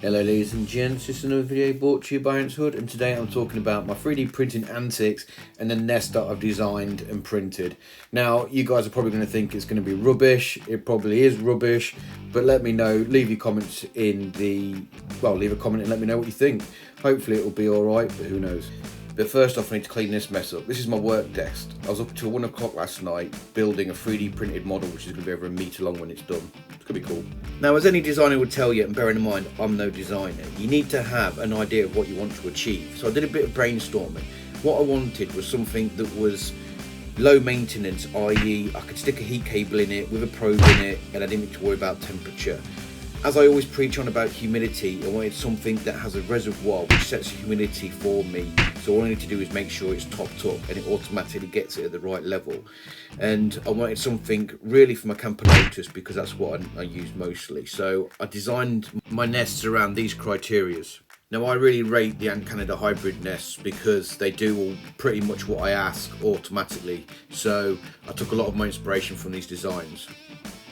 Hello ladies and gents, this is another video brought to you by Ants Hood, and today I'm talking about my 3D printing antics and the nest that I've designed and printed. Now you guys are probably going to think it's going to be rubbish. It probably is rubbish, but let me know, leave your comments in the, leave a comment and let me know what you think. Hopefully it will be alright, but who knows. But first off, I need to clean this mess up. This is my work desk. I was up until 1 o'clock last night building a 3D printed model which is going to be over 1 metre long when it's done. It's going to be cool. Now, as any designer would tell you, and bearing in mind I'm no designer, you need to have an idea of what you want to achieve. So I did a bit of brainstorming. What I wanted was something that was low maintenance, i.e. I could stick a heat cable in it with a probe in it and I didn't need to worry about temperature. As I always preach on about humidity, I wanted something that has a reservoir which sets the humidity for me. So all I need to do is make sure it's topped up and it automatically gets it at the right level. And I wanted something really for my Campanotus because that's what I use mostly. So I designed my nests around these criteria. Now I really rate the Ant Canada hybrid nests because they do all pretty much what I ask automatically. So I took a lot of my inspiration from these designs.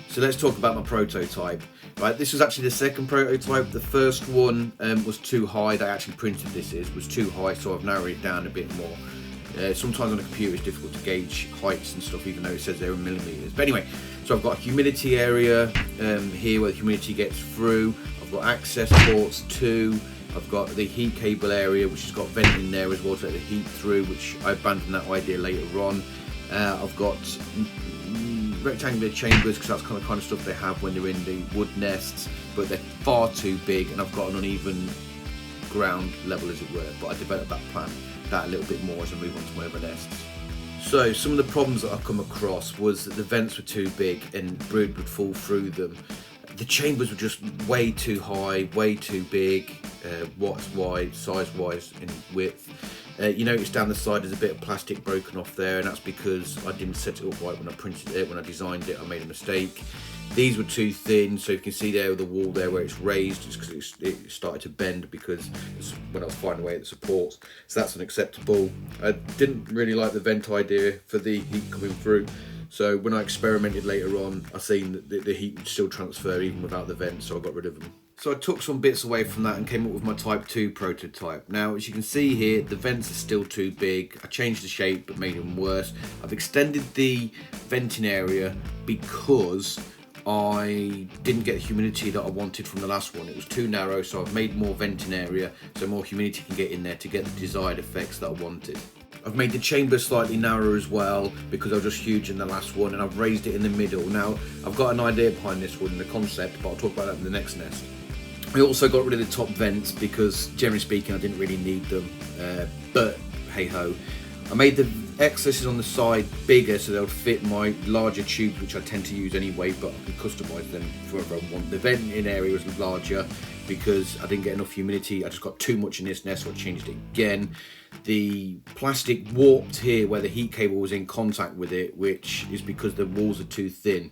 So let's talk about my prototype. Right, this was actually the second prototype. The first one was too high. That I actually printed this was too high, so I've narrowed it down a bit more. Sometimes on a computer it's difficult to gauge heights and stuff, even though it says they're in millimeters. But anyway, so I've got a humidity area here where the humidity gets through. I've got access ports too. I've got the heat cable area which has got vent in there as well to let the heat through, which I abandoned that idea later on. I've got rectangular chambers because that's kind of stuff they have when they're in the wood nests, but they're far too big and I've got an uneven ground level as it were, but I developed that a little bit more as I move on to my other nests. So some of the problems that I've come across was that the vents were too big and brood would fall through them. The chambers were just way too high, way too big, watts wide, size wise in width. You notice down the side there's a bit of plastic broken off there, and that's because I didn't set it up right when I printed it. When I designed it I made a mistake. These were too thin, so you can see there the wall there where it's raised, it's because it started to bend because when I was finding away at the supports. So that's unacceptable. I didn't really like the vent idea for the heat coming through. So when I experimented later on, I seen that the heat would still transfer even without the vent, so I got rid of them. So I took some bits away from that and came up with my Type 2 prototype. Now, as you can see here, the vents are still too big. I changed the shape but made them worse. I've extended the venting area because I didn't get the humidity that I wanted from the last one. It was too narrow, so I've made more venting area so more humidity can get in there to get the desired effects that I wanted. I've made the chamber slightly narrower as well because I was just huge in the last one, and I've raised it in the middle. Now, I've got an idea behind this one, the concept, but I'll talk about that in the next nest. I also got rid of the top vents because, generally speaking, I didn't really need them, but hey ho. I made the excesses on the side bigger so they'll fit my larger tubes, which I tend to use anyway, but I can customise them for whatever I want. The venting area was larger because I didn't get enough humidity. I just got too much in this nest, so I changed it again. The plastic warped here where the heat cable was in contact with it, which is because the walls are too thin.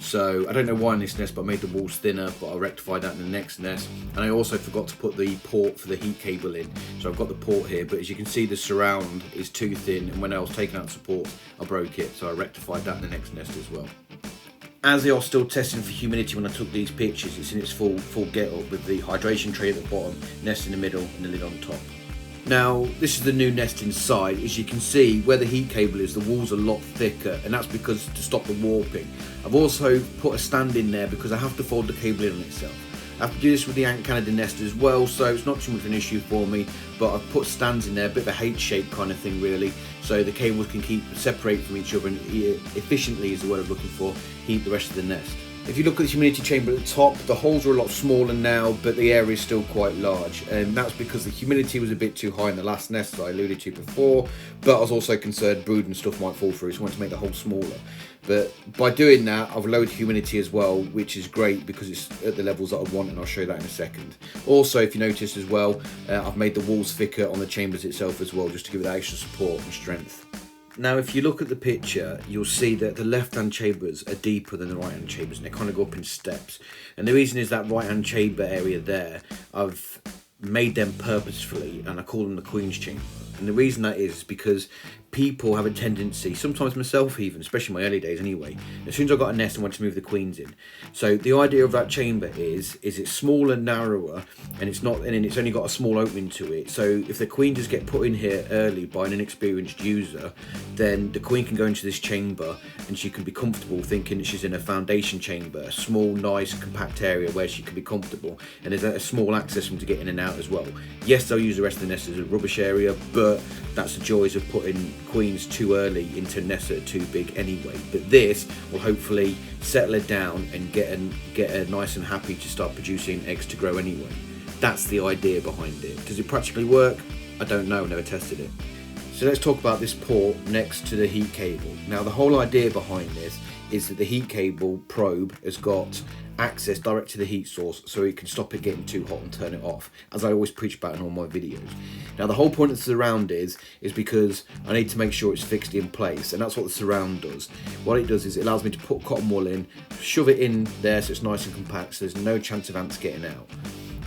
So I don't know why in this nest, but I made the walls thinner, but I'll rectify that in the next nest. And I also forgot to put the port for the heat cable in. So I've got the port here, but as you can see, the surround is too thin, and when I was taking out the support, I broke it. So I rectified that in the next nest as well. As I was still testing for humidity when I took these pictures, it's in its full get up with the hydration tray at the bottom, nest in the middle, and the lid on top. Now, this is the new nest inside. As you can see, where the heat cable is, the wall's a lot thicker, and that's because to stop the warping. I've also put a stand in there because I have to fold the cable in on itself. I have to do this with the Ant Canada nest as well, so it's not too much of an issue for me, but I've put stands in there, a bit of a H-shape kind of thing really, so the cables can keep separate from each other and efficiently, is the word I'm looking for, heat the rest of the nest. If you look at the humidity chamber at the top, the holes are a lot smaller now, but the area is still quite large, and that's because the humidity was a bit too high in the last nest that I alluded to before, but I was also concerned brood and stuff might fall through, so I wanted to make the hole smaller. But by doing that, I've lowered humidity as well, which is great because it's at the levels that I want, and I'll show you that in a second. Also, if you notice as well, I've made the walls thicker on the chambers itself as well, just to give it that extra support and strength. Now, if you look at the picture, you'll see that the left-hand chambers are deeper than the right-hand chambers, and they kind of go up in steps. And the reason is that right-hand chamber area there, I've made them purposefully, and I call them the Queen's Chamber. And the reason that is because people have a tendency, sometimes myself even, especially in my early days anyway, as soon as I got a nest I wanted to move the queens in. So the idea of that chamber is it's smaller, narrower, and it's only got a small opening to it. So if the queen just get put in here early by an inexperienced user, then the queen can go into this chamber and she can be comfortable thinking that she's in a foundation chamber, a small, nice, compact area where she can be comfortable, and there's a small access for them to get in and out as well. Yes, they'll use the rest of the nest as a rubbish area, but that's the joys of putting queens too early into nests that are too big anyway. But this will hopefully settle it down and get her nice and happy to start producing eggs to grow anyway. That's the idea behind it. Does it practically work? I don't know, never tested it. So let's talk about this port next to the heat cable. Now the whole idea behind this is that the heat cable probe has got access direct to the heat source, so it can stop it getting too hot and turn it off, as I always preach about in all my videos. Now the whole point of the surround is because I need to make sure it's fixed in place, and that's what the surround does. What it does is it allows me to put cotton wool in, shove it in there so it's nice and compact, so there's no chance of ants getting out.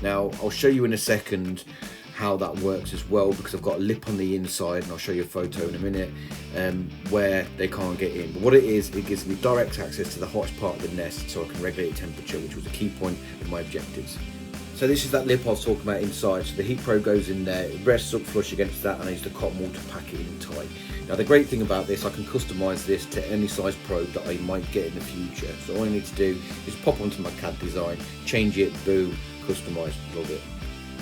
Now I'll show you in a second how that works as well, because I've got a lip on the inside, and I'll show you a photo in a minute where they can't get in. But what it is, it gives me direct access to the hottest part of the nest, so I can regulate temperature, which was a key point of my objectives. So this is that lip I was talking about inside. So the heat probe goes in there, it rests up flush against that, and I use the cotton wool to pack it in tight. Now the great thing about this, I can customise this to any size probe that I might get in the future. So all I need to do is pop onto my CAD design, change it, boom, customise, love it.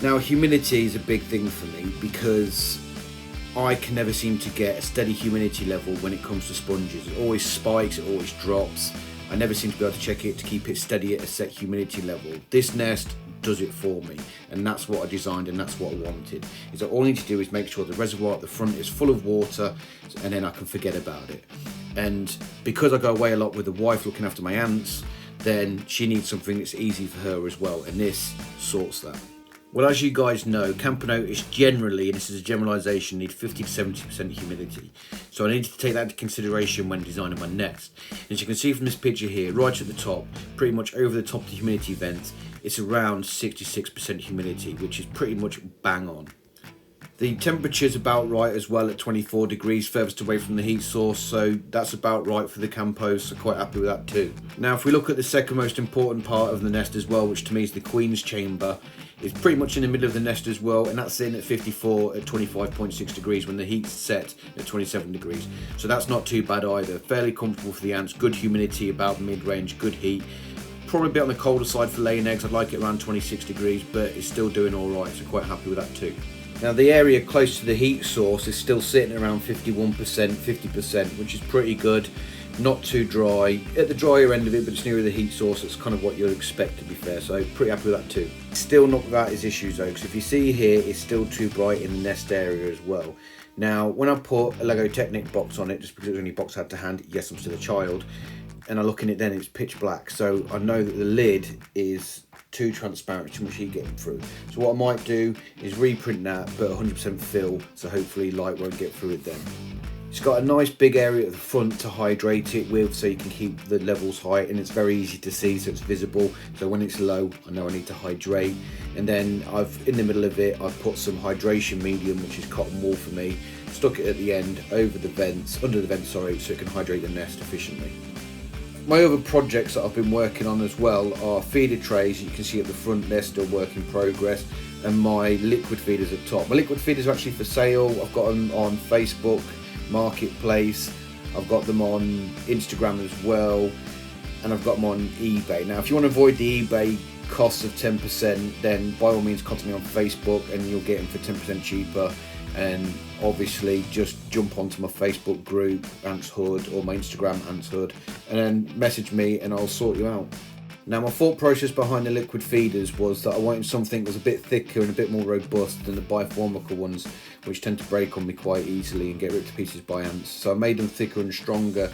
Now humidity is a big thing for me because I can never seem to get a steady humidity level when it comes to sponges. It always spikes, it always drops. I never seem to be able to check it to keep it steady at a set humidity level. This nest does it for me, and that's what I designed and that's what I wanted. Is that all I need to do is make sure the reservoir at the front is full of water, and then I can forget about it. And because I go away a lot with the wife looking after my ants, then she needs something that's easy for her as well, and this sorts that. Well, as you guys know, Camponotus generally, and this is a generalisation, need 50 to 70% humidity. So I needed to take that into consideration when designing my nest. As you can see from this picture here, right at the top, pretty much over the top of the humidity vent, it's around 66% humidity, which is pretty much bang on. The temperature's about right as well at 24 degrees furthest away from the heat source, so that's about right for the Campos, so quite happy with that too. Now if we look at the second most important part of the nest as well, which to me is the queen's chamber, it's pretty much in the middle of the nest as well, and that's in at 54 at 25.6 degrees when the heat's set at 27 degrees. So that's not too bad either, fairly comfortable for the ants, good humidity about mid-range, good heat. Probably a bit on the colder side for laying eggs, I'd like it around 26 degrees, but it's still doing alright, so quite happy with that too. Now the area close to the heat source is still sitting around 51%, 50%, which is pretty good. Not too dry, at the drier end of it, but it's nearer the heat source. It's kind of what you'd expect, to be fair, so pretty happy with that too. Still not without its issues though, because if you see here, it's still too bright in the nest area as well. Now when I put a Lego Technic box on it, just because it was the only box I had to hand, yes, I'm still a child, and I look in it then, it's pitch black, so I know that the lid is too transparent, too much heat getting through. So what I might do is reprint that, but 100% fill, so hopefully light won't get through it then. It's got a nice big area at the front to hydrate it with, so you can keep the levels high, and it's very easy to see, so it's visible. So when it's low, I know I need to hydrate. And then in the middle of it, I've put some hydration medium, which is cotton wool for me, stuck it at the end under the vents, so it can hydrate the nest efficiently. My other projects that I've been working on as well are feeder trays. You can see at the front they're still work in progress, and my liquid feeders at top. My liquid feeders are actually for sale. I've got them on Facebook Marketplace, I've got them on Instagram as well, and I've got them on eBay. Now if you want to avoid the eBay costs of 10%, then by all means contact me on Facebook and you'll get them for 10% cheaper. And obviously just jump onto my Facebook group Ants Hood, or my Instagram Ants Hood, and then message me and I'll sort you out. Now my thought process behind the liquid feeders was that I wanted something that was a bit thicker and a bit more robust than the biformical ones, which tend to break on me quite easily and get ripped to pieces by ants. So I made them thicker and stronger.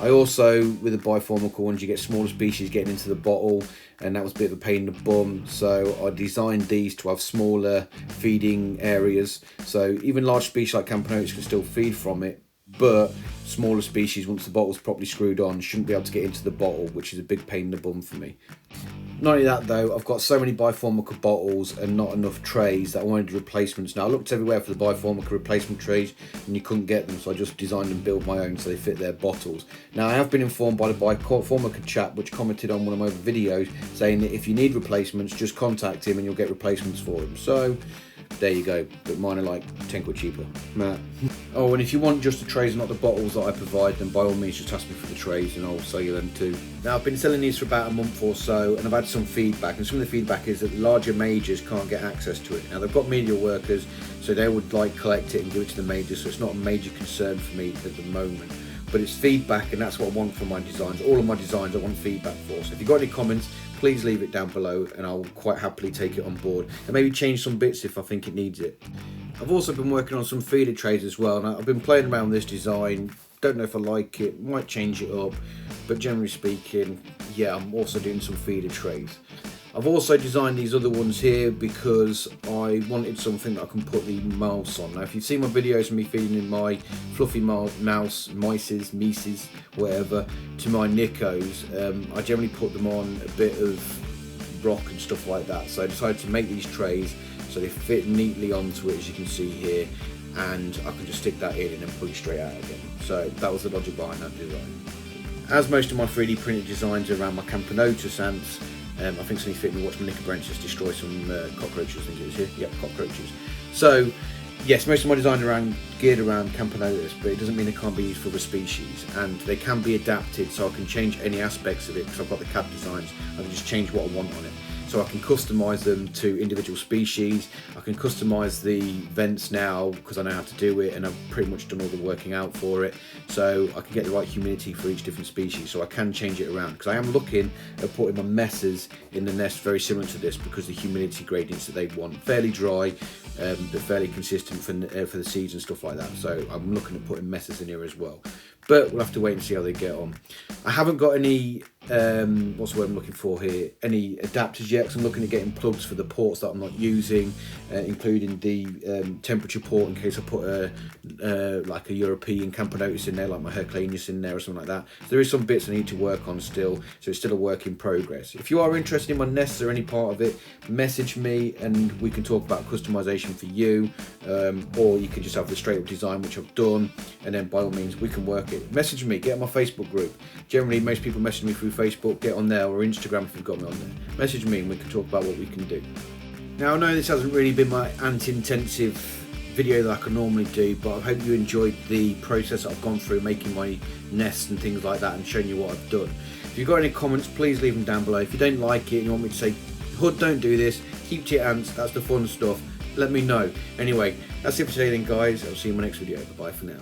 I also, with the biformical ones, you get smaller species getting into the bottle, and that was a bit of a pain in the bum. So I designed these to have smaller feeding areas, so even large species like Camponotus can still feed from it, but smaller species, once the bottle's properly screwed on, shouldn't be able to get into the bottle, which is a big pain in the bum for me. Not only that though, I've got so many Biformica bottles and not enough trays that I wanted replacements. Now I looked everywhere for the Biformica replacement trays and you couldn't get them, so I just designed and built my own so they fit their bottles. Now I have been informed by the Biformica chap which commented on one of my videos saying that if you need replacements, just contact him and you'll get replacements for them. So there you go, but mine are like 10 quid cheaper. Matt. Oh, and if you want just the trays and not the bottles that I provide, then by all means just ask me for the trays and I'll sell you them too. Now I've been selling these for about a month or so and I've had some feedback, and some of the feedback is that larger majors can't get access to it. Now they've got media workers, so they would like collect it and give it to the majors, so it's not a major concern for me at the moment. But it's feedback, and that's what I want from my designs. All of my designs I want feedback for. So if you've got any comments, please leave it down below and I'll quite happily take it on board and maybe change some bits if I think it needs it. I've also been working on some feeder trays as well, and I've been playing around with this design. Don't know if I like it, might change it up, but generally speaking, yeah, I'm also doing some feeder trays. I've also designed these other ones here because I wanted something that I can put the mouse on. Now if you've seen my videos of me feeding in my fluffy mices, whatever, to my Nikos, I generally put them on a bit of rock and stuff like that. So I decided to make these trays so they fit neatly onto it, as you can see here, and I can just stick that in and then pull it straight out again. So that was the logic behind that design. As most of my 3D printed designs are around my Campanotus ants, I think somebody fit me watch my Nicobranchus destroy some cockroaches, I think it was here. Yep, cockroaches. So, yes, most of my designs are geared around Campanotus, but it doesn't mean they can't be used for other species. And they can be adapted, so I can change any aspects of it, because I've got the CAD designs. I can just change what I want on it. So I can customise them to individual species. I can customise the vents now because I know how to do it, and I've pretty much done all the working out for it. So I can get the right humidity for each different species, so I can change it around. Because I am looking at putting my messes in the nest very similar to this, because the humidity gradients that they want, fairly dry, but fairly consistent for the seeds and stuff like that. So I'm looking at putting messes in here as well. But we'll have to wait and see how they get on. I haven't got any, what's the word I'm looking for here, any adapters yet, because I'm looking at getting plugs for the ports that I'm not using, including the temperature port in case I put like a European Campanotus in there, like my Herculaneus in there or something like that. So there is some bits I need to work on still, so it's still a work in progress. If you are interested in my nests or any part of it, message me and we can talk about customization for you, or you can just have the straight up design, which I've done, and then by all means we can work it. Message me, get on my Facebook group. Generally most people message me through Facebook, get on there, or Instagram if you've got me on there. Message me and we can talk about what we can do. Now I know this hasn't really been my ant-intensive video that I can normally do, but I hope you enjoyed the process that I've gone through making my nests and things like that and showing you what I've done. If you've got any comments, please leave them down below. If you don't like it and you want me to say, Hood, don't do this, keep to your ants, that's the fun stuff, let me know. Anyway, that's it for today then guys, I'll see you in my next video. Bye for now.